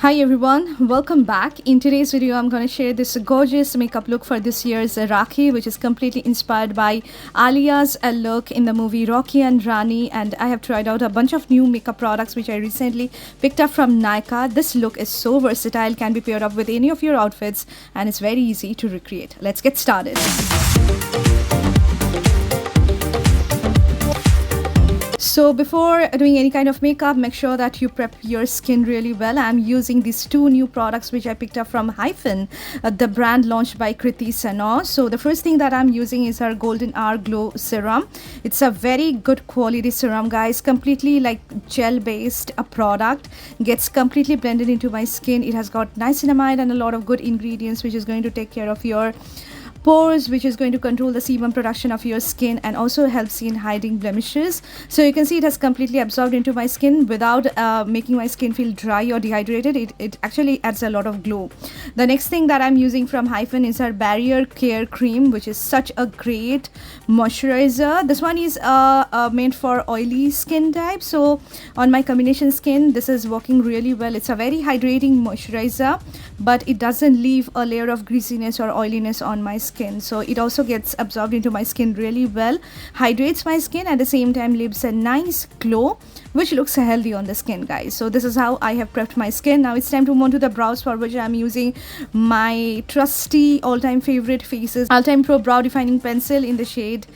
Hi everyone, welcome back. In today's video, I'm going to share this gorgeous makeup look for this year's Rakhi, which is completely inspired by ALIA's look in the movie Rocky and Rani. And I have tried out a bunch of new makeup products which I recently picked up from NYKAA. This look is so versatile, can be paired up with any of your outfits, and it's very easy to recreate. Let's get started. So before doing any kind of makeup, make sure that you prep your skin really well. I'm using these two new products which I picked up from HYPHEN, the brand launched by Kriti Sano. So the first thing that I'm using is our Golden Hour Glow Serum. It's a very good quality serum, guys. Completely like gel based product. Gets completely blended into my skin. It has got niacinamide and a lot of good ingredients which is going to take care of your pores, which is going to control the sebum production of your skin and also helps in hiding blemishes. So you can see it has completely absorbed into my skin without making my skin feel dry or dehydrated. It actually adds a lot of glow. The next thing that I'm using from HYPHEN is our Barrier Care Cream, which is such a great moisturizer. This one is made for oily skin type. So on my combination skin, this is working really well. It's a very hydrating moisturizer, but it doesn't leave a layer of greasiness or oiliness on my skin. So it also gets absorbed into my skin really well, hydrates my skin, at the same time leaves a nice glow which looks healthy on the skin, guys. So this is how I have prepped my skin. Now it's time to move on to the brows, for which I'm using my trusty all-time favorite Faces All-Time Pro Brow Defining Pencil in the shade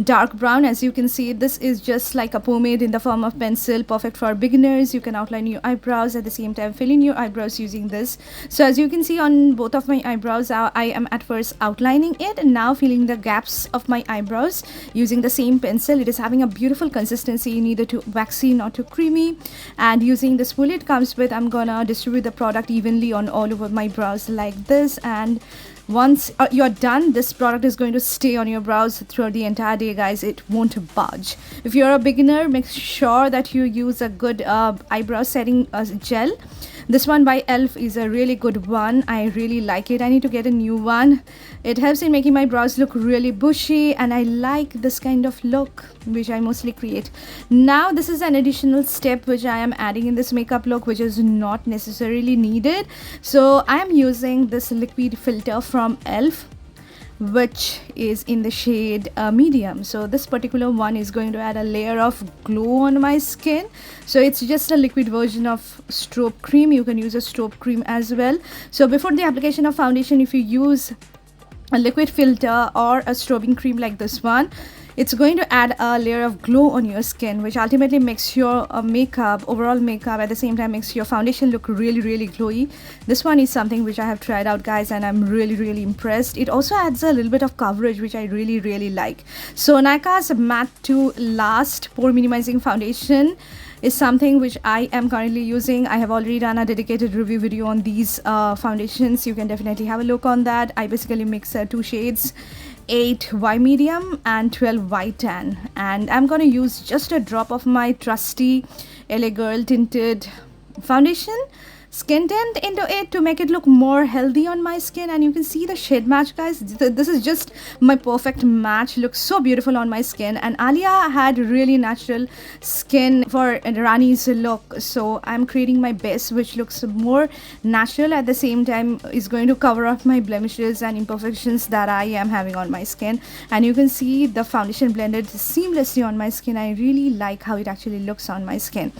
dark brown. As you can see, this is just like a pomade in the form of pencil, perfect for beginners. You can outline your eyebrows, at the same time fill in your eyebrows using this. So as you can see on both of my eyebrows, I am at first outlining it and now filling the gaps of my eyebrows using the same pencil. It is having a beautiful consistency, neither too waxy nor too creamy. And using the spool it comes with, I'm gonna distribute the product evenly on all over my brows like this. And once you're done, this product is going to stay on your brows throughout the entire day, guys. It won't budge. If you're a beginner, make sure that you use a good eyebrow setting gel. This one by ELF is a really good one. I really like it. I need to get a new one. It helps in making my brows look really bushy, and I like this kind of look which I mostly create. Now this is an additional step which I am adding in this makeup look, which is not necessarily needed. So I am using this liquid filter from ELF, which is in the shade medium. So this particular one is going to add a layer of glow on my skin. So it's just a liquid version of strobe cream. You can use a strobe cream as well. So before the application of foundation, if you use a liquid filter or a strobing cream like this one, it's going to add a layer of glow on your skin, which ultimately makes your overall makeup, at the same time makes your foundation look really glowy. This one is something which I have tried out, guys, and I'm really impressed. It also adds a little bit of coverage, which I really like. So NYKAA's Matte to Last Pore Minimizing Foundation is something which I am currently using. I have already done a dedicated review video on these foundations. You can definitely have a look on that. I basically mix two shades, 8Y medium and 12Y tan, and I'm gonna use just a drop of my trusty LA Girl tinted foundation skin tint into it to make it look more healthy on my skin. And you can see the shade match, guys. This is just my perfect match. Looks so beautiful on my skin, and ALIA had really natural skin for Rani's look, so I'm creating my best which looks more natural, at the same time is going to cover up my blemishes and imperfections that I am having on my skin. And you can see the foundation blended seamlessly on my skin. I really like how it actually looks on my skin.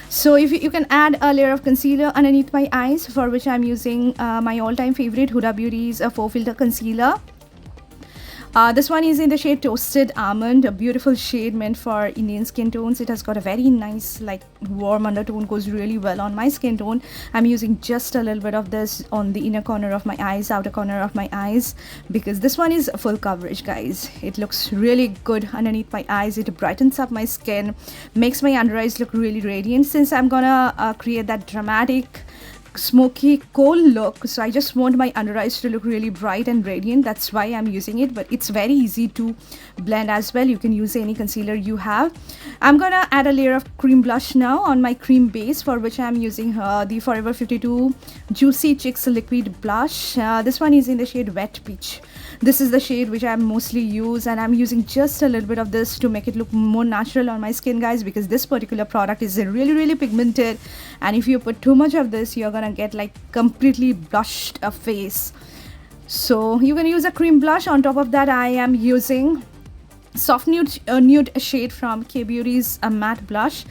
So if you can add a layer of concealer underneath my eyes, for which I'm using my all-time favorite Huda Beauty's 4 filter concealer. This one is in the shade Toasted Almond, a beautiful shade meant for Indian skin tones. It has got a very nice like warm undertone, goes really well on my skin tone. I'm using just a little bit of this on the inner corner of my eyes, outer corner of my eyes, because this one is full coverage, guys. It looks really good underneath my eyes. It brightens up my skin, makes my under eyes look really radiant. Since I'm gonna create that dramatic smoky kohl look, so I just want my under eyes to look really bright and radiant. That's why I'm using it, but it's very easy to blend as well. You can use any concealer you have. I'm gonna add a layer of cream blush now on my cream base, for which I'm using the Forever 52 Juicy Chicks liquid blush. This one is in the shade Wet Peach. This is the shade which I mostly use, and I'm using just a little bit of this to make it look more natural on my skin, guys, because this particular product is really pigmented, and if you put too much of this, you're gonna gonna get like completely blushed a face. So you can use a cream blush. On top of that, I am using soft nude shade from K Beauty's matte blush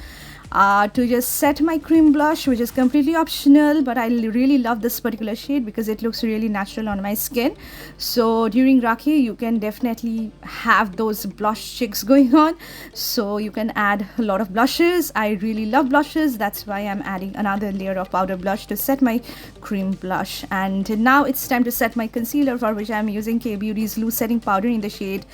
to just set my cream blush, which is completely optional, but I really love this particular shade because it looks really natural on my skin. So during Rakhi, you can definitely have those blush chicks going on, so you can add a lot of blushes. I really love blushes, that's why I'm adding another layer of powder blush to set my cream blush. And now it's time to set my concealer, for which I'm using K Beauty's loose setting powder in the shade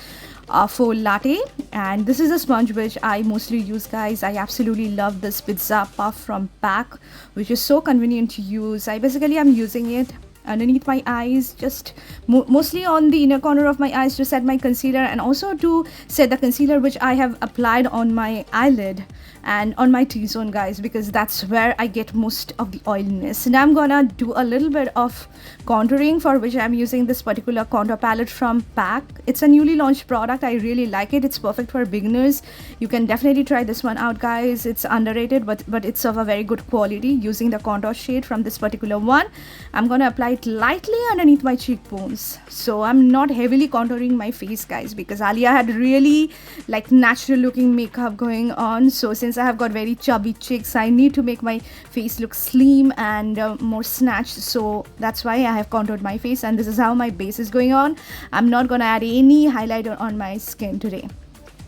for Latte, and this is a sponge which I mostly use, guys. I absolutely love this pizza puff from PAC, which is so convenient to use. I'm using it underneath my eyes, just mostly on the inner corner of my eyes to set my concealer, and also to set the concealer which I have applied on my eyelid and on my T-zone, guys, because that's where I get most of the oiliness. And I'm gonna do a little bit of contouring, for which I'm using this particular contour palette from PAC. It's a newly launched product. I really like it. It's perfect for beginners. You can definitely try this one out, guys. It's underrated, but it's of a very good quality. Using the contour shade from this particular one, I'm gonna apply it lightly underneath my cheekbones. So I'm not heavily contouring my face, guys, because Alia had really like natural looking makeup going on. So since I have got very chubby cheeks, I need to make my face look slim and more snatched. So that's why I have contoured my face, and this is how my base is going on. I'm not gonna add any highlighter on my skin today.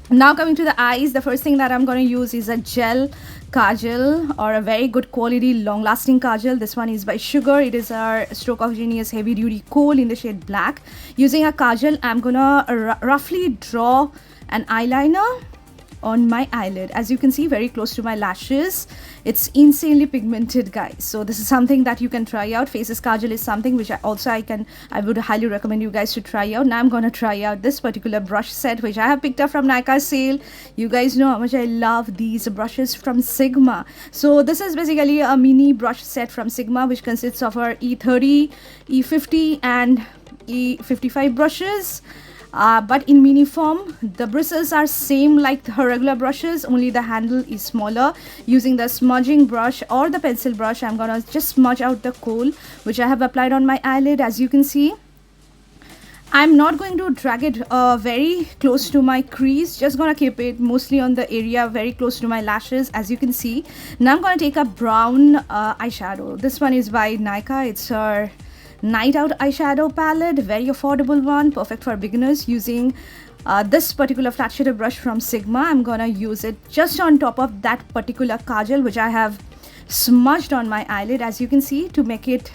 Now coming to the eyes, the first thing that I'm going to use is a gel kajal, or a very good quality long lasting kajal. This one is by Sugar. It is our Stroke of Genius Heavy Duty Kohl in the shade black. Using a kajal, I'm gonna roughly draw an eyeliner on my eyelid, as you can see, very close to my lashes. It's insanely pigmented, guys, so this is something that you can try out. Faces kajal is something which I would highly recommend you guys to try out. Now I'm gonna try out this particular brush set which I have picked up from NYKAA sale. You guys know how much I love these brushes from Sigma. So this is basically a mini brush set from Sigma, which consists of our E30, E50 and E55 brushes, but in mini form. The bristles are same like her regular brushes, only the handle is smaller. Using the smudging brush or the pencil brush, I'm gonna just smudge out the kohl which I have applied on my eyelid. As you can see, I'm not going to drag it very close to my crease, just gonna keep it mostly on the area very close to my lashes, as you can see. Now I'm gonna take a brown eyeshadow. This one is by NYKAA. It's her Night Out eyeshadow palette, very affordable one, perfect for beginners. Using this particular flat shader brush from Sigma, I'm gonna use it just on top of that particular kajal which I have smudged on my eyelid, as you can see, to make it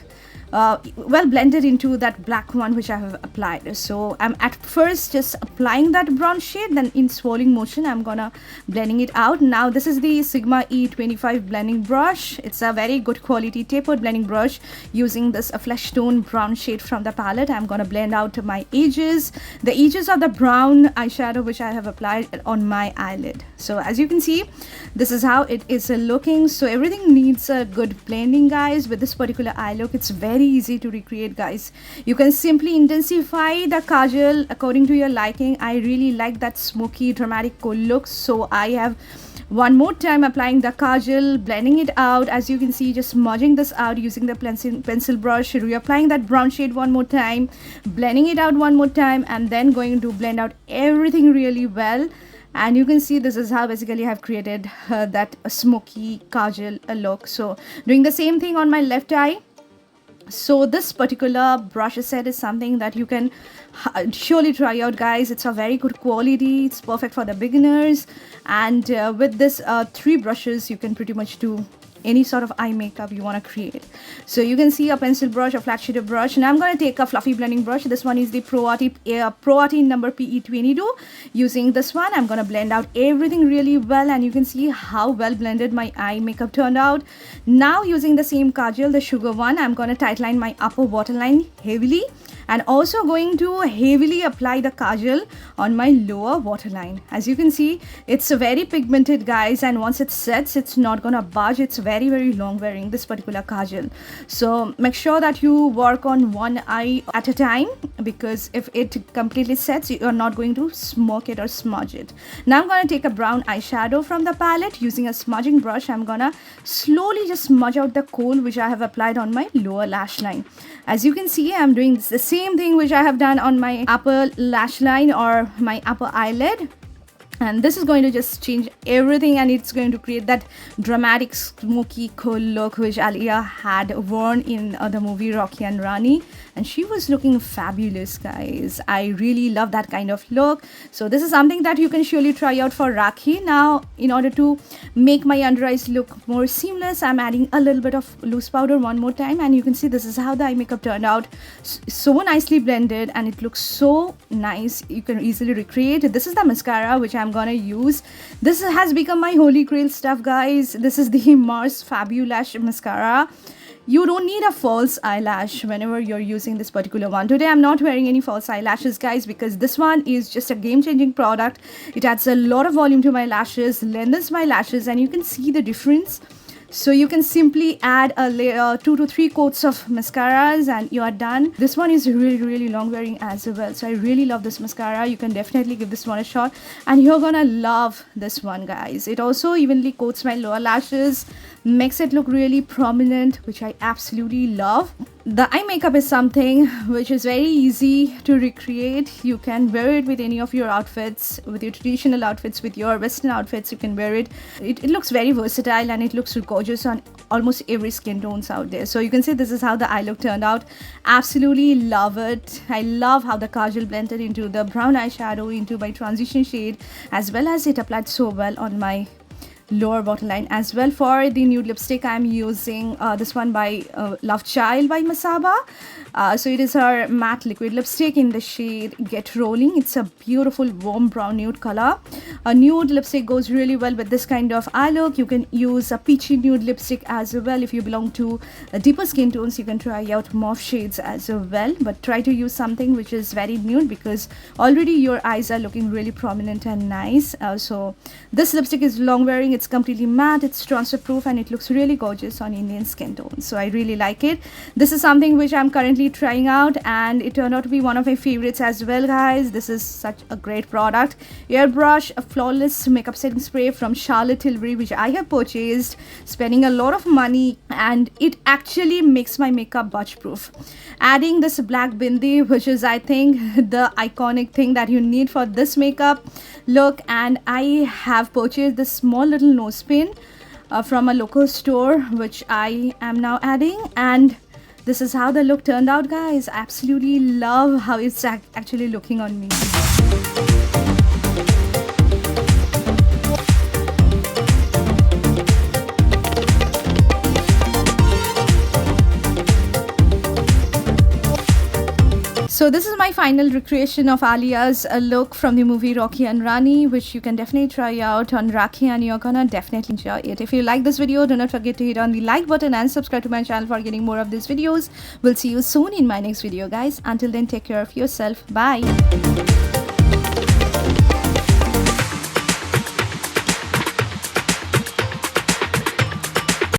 well blended into that black one which I have applied. So I'm at first just applying that brown shade, then in swirling motion I'm gonna blending it out. Now this is the Sigma E25 blending brush. It's a very good quality tapered blending brush. Using this flesh tone brown shade from the palette, I'm gonna blend out my edges, the edges of the brown eyeshadow which I have applied on my eyelid. So as you can see, this is how it is looking. So everything needs a good blending, guys. With this particular eye look, it's very easy to recreate, guys. You can simply intensify the kajal according to your liking. I really like that smoky dramatic kohl look, so I have one more time applying the kajal, blending it out. As you can see, just smudging this out using the pencil brush, reapplying that brown shade one more time, blending it out one more time, and then going to blend out everything really well. And you can see this is how basically I have created that smoky kajal look. So doing the same thing on my left eye. So this particular brush set is something that you can surely try out, guys. It's a very good quality. It's perfect for the beginners, and with this 3 brushes you can pretty much do any sort of eye makeup you want to create. So you can see a pencil brush, a flat shader brush, and I'm going to take a fluffy blending brush. This one is the Pro Arty number PE22. Using this one, I'm going to blend out everything really well, and you can see how well blended my eye makeup turned out. Now using the same kajal, the Sugar one, I'm going to tightline my upper waterline heavily, and also going to heavily apply the kajal on my lower waterline. As you can see, it's very pigmented, guys, and once it sets, it's not gonna budge. It's very long wearing, this particular kajal. So make sure that you work on one eye at a time, because if it completely sets, you're not going to smoke it or smudge it. Now I'm gonna take a brown eyeshadow from the palette. Using a smudging brush, I'm gonna slowly just smudge out the kohl which I have applied on my lower lash line. As you can see, I'm doing the same thing which I have done on my upper lash line or my upper eyelid. And this is going to just change everything, and it's going to create that dramatic smoky kohl look which ALIA had worn in the movie Rakhi and Rani, and she was looking fabulous, guys. I really love that kind of look. So this is something that you can surely try out for Rakhi. Now, in order to make my under eyes look more seamless, I'm adding a little bit of loose powder one more time, and you can see this is how the eye makeup turned out. So nicely blended, and it looks so nice. You can easily recreate. This is the mascara which I'm gonna use. This has become my holy grail stuff, guys. This is the Mars Fabulash mascara. You don't need a false eyelash whenever you're using this particular one. Today I'm not wearing any false eyelashes, guys, because this one is just a game-changing product. It adds a lot of volume to my lashes, lengthens my lashes, and you can see the difference. So you can simply add a layer, 2 to 3 coats of mascaras, and you are done. This one is really long wearing as well. So I really love this mascara. You can definitely give this one a shot, and you're gonna love this one, guys. It also evenly coats my lower lashes, makes it look really prominent, which I absolutely love. The eye makeup is something which is very easy to recreate. You can wear it with any of your outfits, with your traditional outfits, with your western outfits. You can wear it. It looks very versatile, and it looks gorgeous on almost every skin tones out there. So you can see this is how the eye look turned out. Absolutely love it. I love how the kajal blended into the brown eyeshadow, into my transition shade, as well as it applied so well on my lower waterline as well. For the nude lipstick, I'm using this one by Love Child by Masaba. So it is her matte liquid lipstick in the shade Get Rolling. It's a beautiful warm brown nude color. A nude lipstick goes really well with this kind of eye look. You can use a peachy nude lipstick as well. If you belong to deeper skin tones, you can try out mauve shades as well, but try to use something which is very nude, because already your eyes are looking really prominent and nice. So this lipstick is long wearing. It's completely matte, it's transfer proof, and it looks really gorgeous on Indian skin tone. So I really like it. This is something which I'm currently trying out, and it turned out to be one of my favorites as well, guys. This is such a great product. Airbrush, a flawless makeup setting spray from Charlotte Tilbury, which I have purchased, spending a lot of money, and it actually makes my makeup budge proof. Adding this black bindi, which is, I think, the iconic thing that you need for this makeup look, and I have purchased this small little nose pin from a local store, which I am now adding, and this is how the look turned out, guys. I absolutely love how it's actually looking on me. So this is my final recreation of ALIA's look from the movie Rakhi and Rani, which you can definitely try out on Rakhi, and you're gonna definitely enjoy it. If you like this video, do not forget to hit on the like button and subscribe to my channel for getting more of these videos. We'll see you soon in my next video, guys. Until then, take care of yourself. Bye.